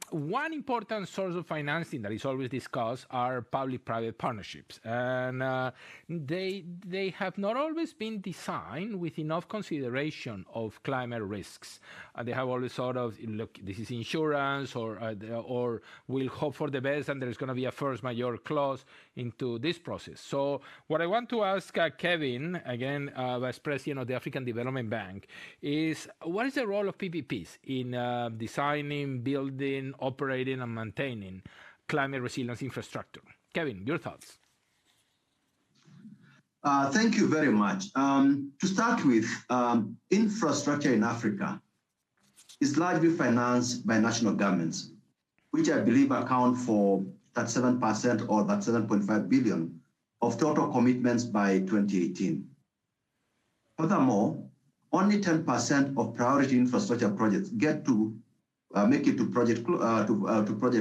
one important source of financing that is always discussed are public-private partnerships, and they have not always been designed with enough consideration of climate risks. They have always sort of, look, this is insurance, or we'll hope for the best, and there's going to be a force majeure clause into this process. So what I want to ask Kevin, again, Vice President of the African Development Bank, is what is the role of PPPs in designing, building, operating, and maintaining climate resilience infrastructure? Kevin, your thoughts? Thank you very much. To start with, infrastructure in Africa is largely financed by national governments, which I believe account for 37% or that 7.5 billion of total commitments by 2018. Furthermore, only 10% of priority infrastructure projects get to make it to project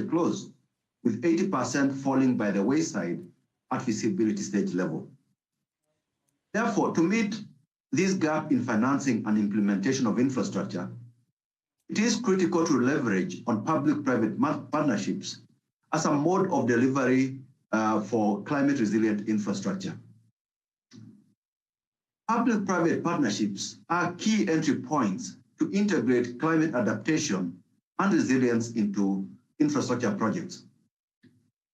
close, with 80% falling by the wayside at feasibility stage level. Therefore, to meet this gap in financing and implementation of infrastructure, it is critical to leverage on public-private partnerships as a mode of delivery for climate-resilient infrastructure. Public-private partnerships are key entry points to integrate climate adaptation and resilience into infrastructure projects.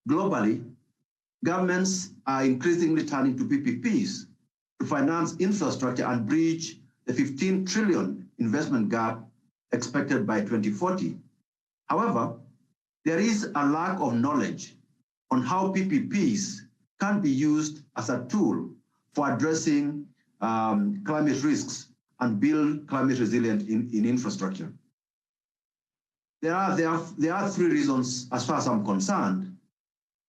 Globally, governments are increasingly turning to PPPs to finance infrastructure and bridge the 15 trillion investment gap expected by 2040. However, there is a lack of knowledge on how PPPs can be used as a tool for addressing climate risks and build climate resilient in infrastructure. There are three reasons, as far as I'm concerned,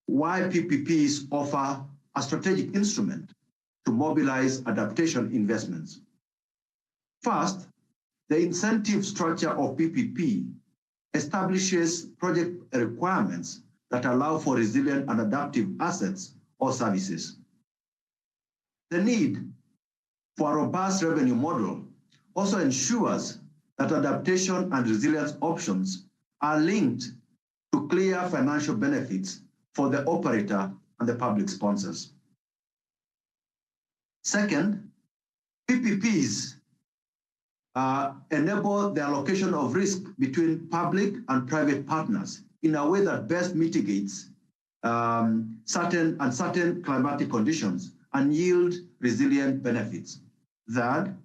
why PPPs offer a strategic instrument to mobilize adaptation investments. First, the incentive structure of PPP establishes project requirements that allow for resilient and adaptive assets or services. The need for a robust revenue model also ensures that adaptation and resilience options are linked to clear financial benefits for the operator and the public sponsors. Second, PPPs enable the allocation of risk between public and private partners in a way that best mitigates certain climatic conditions and yield resilient benefits. Third,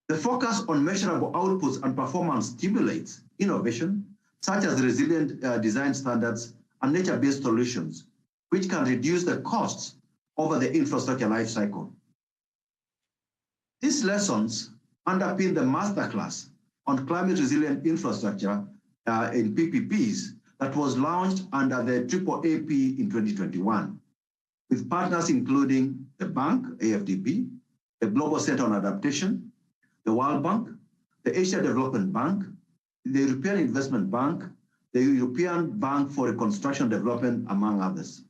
the focus on measurable outputs and performance stimulates innovation, such as resilient design standards and nature-based solutions, which can reduce the costs over the infrastructure life cycle. These lessons underpin the masterclass on climate resilient infrastructure in PPPs that was launched under the AAAP in 2021, with partners including the bank, AFDB, the Global Center on Adaptation, the World Bank, the Asia Development Bank, the European Investment Bank, the European Bank for Reconstruction and Development, among others.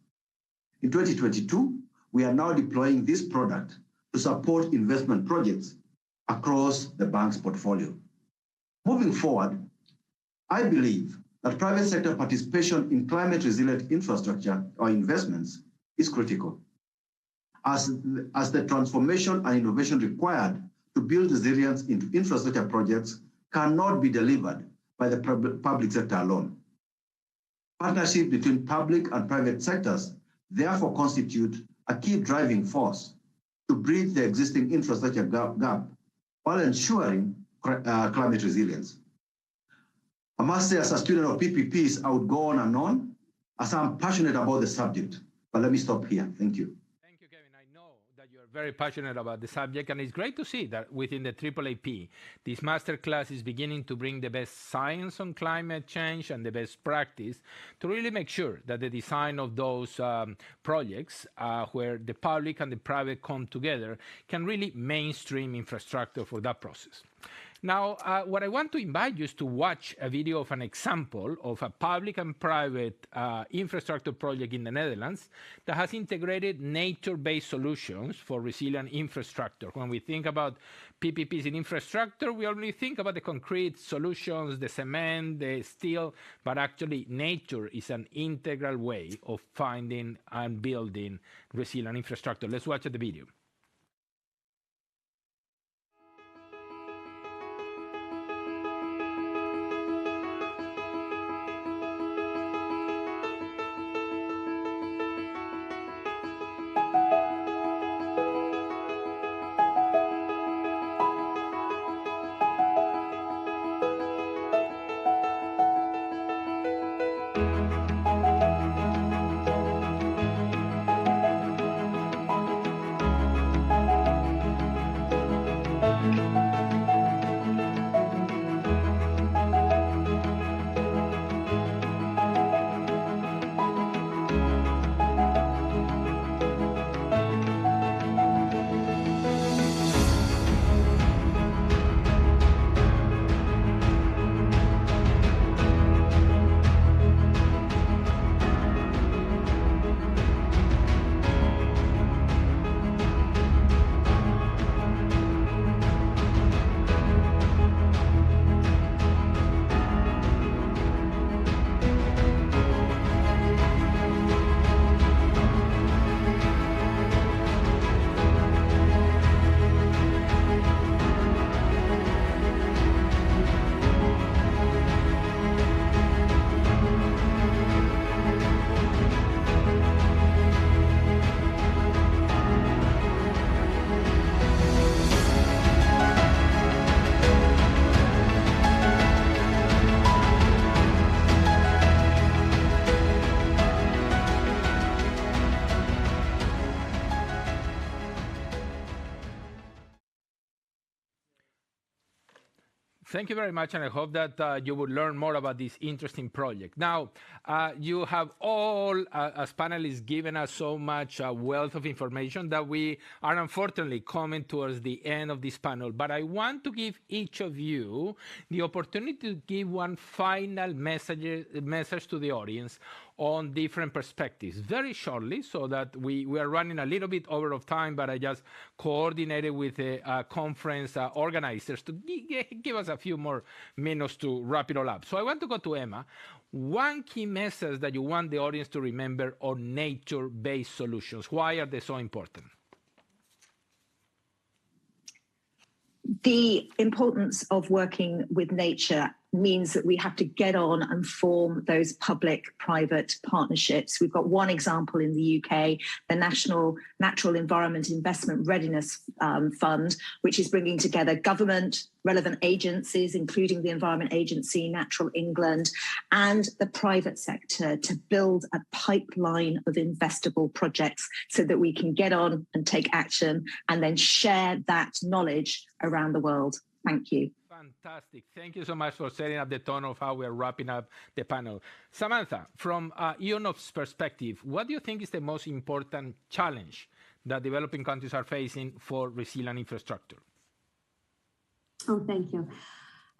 In 2022, we are now deploying this product to support investment projects across the bank's portfolio. Moving forward, I believe that private sector participation in climate resilient infrastructure or investments is critical, as the transformation and innovation required to build resilience into infrastructure projects cannot be delivered by the public sector alone. Partnerships between public and private sectors therefore constitute a key driving force to bridge the existing infrastructure gap while ensuring climate resilience. I must say, as a student of PPPs, I would go on and on, as I'm passionate about the subject. But let me stop here. Thank you. Thank you, Kevin. I know that you're very passionate about the subject, and it's great to see that within the AAAP, this masterclass is beginning to bring the best science on climate change and the best practice to really make sure that the design of those projects, where the public and the private come together, can really mainstream infrastructure for that process. Now, what I want to invite you is to watch a video of an example of a public and private infrastructure project in the Netherlands that has integrated nature-based solutions for resilient infrastructure. When we think about PPPs in infrastructure, we only think about the concrete solutions, the cement, the steel, but actually nature is an integral way of finding and building resilient infrastructure. Let's watch the video. Thank you very much, and I hope that you will learn more about this interesting project. Now, you have all, as panelists, given us so much wealth of information that we are unfortunately coming towards the end of this panel. But I want to give each of you the opportunity to give one final message to the audience on different perspectives, very shortly, so that we are running a little bit over of time, but I just coordinated with the conference organizers to give us a few more minutes to wrap it all up. So I want to go to Emma. One key message that you want the audience to remember on nature-based solutions. Why are they so important? The importance of working with nature means that we have to get on and form those public-private partnerships. We've got one example in the UK, the National Natural Environment Investment Readiness Fund, which is bringing together government, relevant agencies, including the Environment Agency, Natural England, and the private sector to build a pipeline of investable projects so that we can get on and take action and then share that knowledge around the world. Thank you. Fantastic. Thank you so much for setting up the tone of how we're wrapping up the panel. Samantha, from UNOP's perspective, what do you think is the most important challenge that developing countries are facing for resilient infrastructure? Oh, thank you.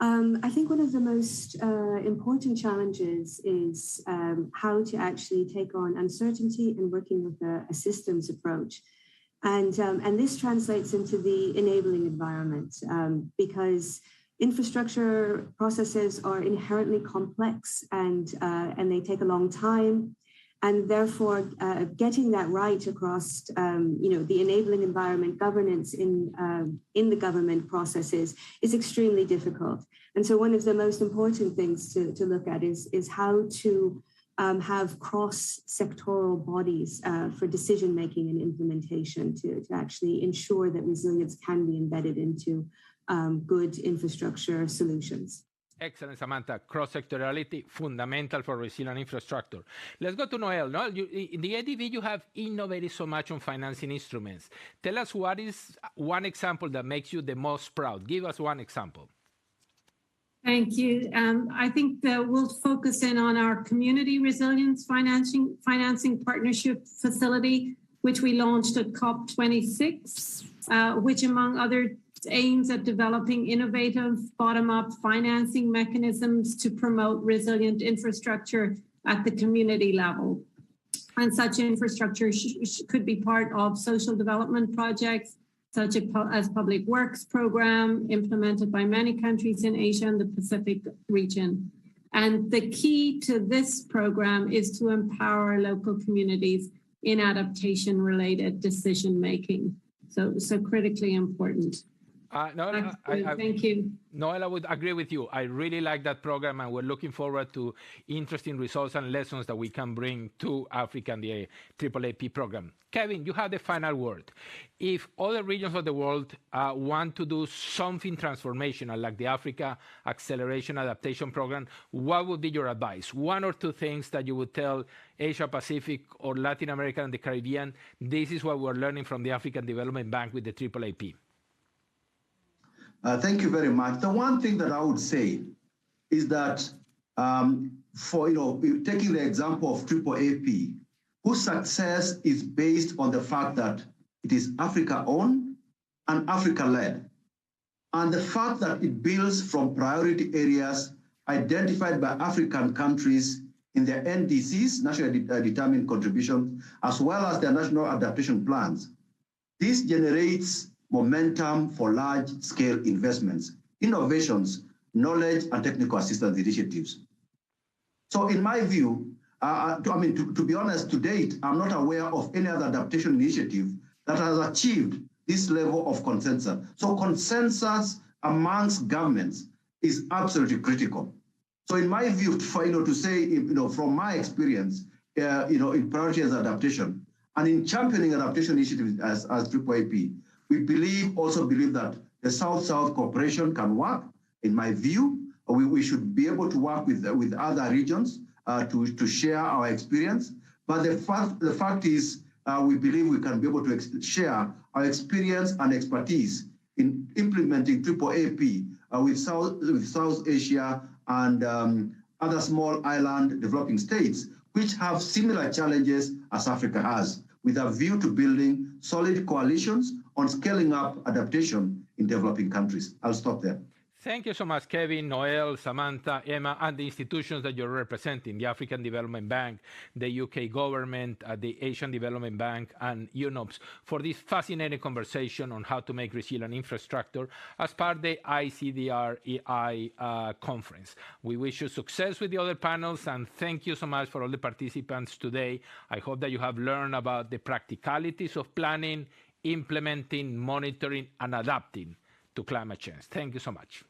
I think one of the most important challenges is how to actually take on uncertainty and working with a systems approach. And this translates into the enabling environment because infrastructure processes are inherently complex and they take a long time. And therefore, getting that right across, the enabling environment governance in the government processes is extremely difficult. And so one of the most important things to look at is how to have cross-sectoral bodies for decision-making and implementation to actually ensure that resilience can be embedded into good infrastructure solutions. Excellent, Samantha. Cross-sectorality, fundamental for resilient infrastructure. Let's go to Noel. Noel, in the ADV, you have innovated so much on financing instruments. Tell us what is one example that makes you the most proud. Give us one example. Thank you. I think that we'll focus in on our community resilience financing partnership facility, which we launched at COP26, which among other aims at developing innovative bottom-up financing mechanisms to promote resilient infrastructure at the community level. And such infrastructure could be part of social development projects, such as public works program implemented by many countries in Asia and the Pacific region. And the key to this program is to empower local communities in adaptation-related decision-making. So critically important. Noel, thank you. Noel, I would agree with you. I really like that program, and we're looking forward to interesting results and lessons that we can bring to Africa and the AAAP program. Kevin, you have the final word. If other regions of the world want to do something transformational, like the Africa Acceleration Adaptation Program, what would be your advice? One or two things that you would tell Asia Pacific or Latin America and the Caribbean, this is what we're learning from the African Development Bank with the AAAP. Thank you very much. The one thing that I would say is that for taking the example of AAAP, whose success is based on the fact that it is Africa-owned and Africa-led, and the fact that it builds from priority areas identified by African countries in their NDCs, nationally determined contributions, as well as their national adaptation plans. This generates momentum for large-scale investments, innovations, knowledge, and technical assistance initiatives. So in my view, to be honest, to date, I'm not aware of any other adaptation initiative that has achieved this level of consensus. So consensus amongst governments is absolutely critical. So in my view, to say, from my experience, in priorities adaptation and in championing adaptation initiatives as AAAP, we also believe that the South-South cooperation can work. In my view, we should be able to work with other regions to share our experience. But the fact is, we believe we can be able to share our experience and expertise in implementing AAAP with South Asia and other small island developing states, which have similar challenges as Africa has, with a view to building solid coalitions on scaling up adaptation in developing countries. I'll stop there. Thank you so much, Kevin, Noel, Samantha, Emma, and the institutions that you're representing, the African Development Bank, the UK government, the Asian Development Bank, and UNOPS, for this fascinating conversation on how to make resilient infrastructure as part of the ICDRI conference. We wish you success with the other panels, and thank you so much for all the participants today. I hope that you have learned about the practicalities of planning, implementing, monitoring, and adapting to climate change. Thank you so much.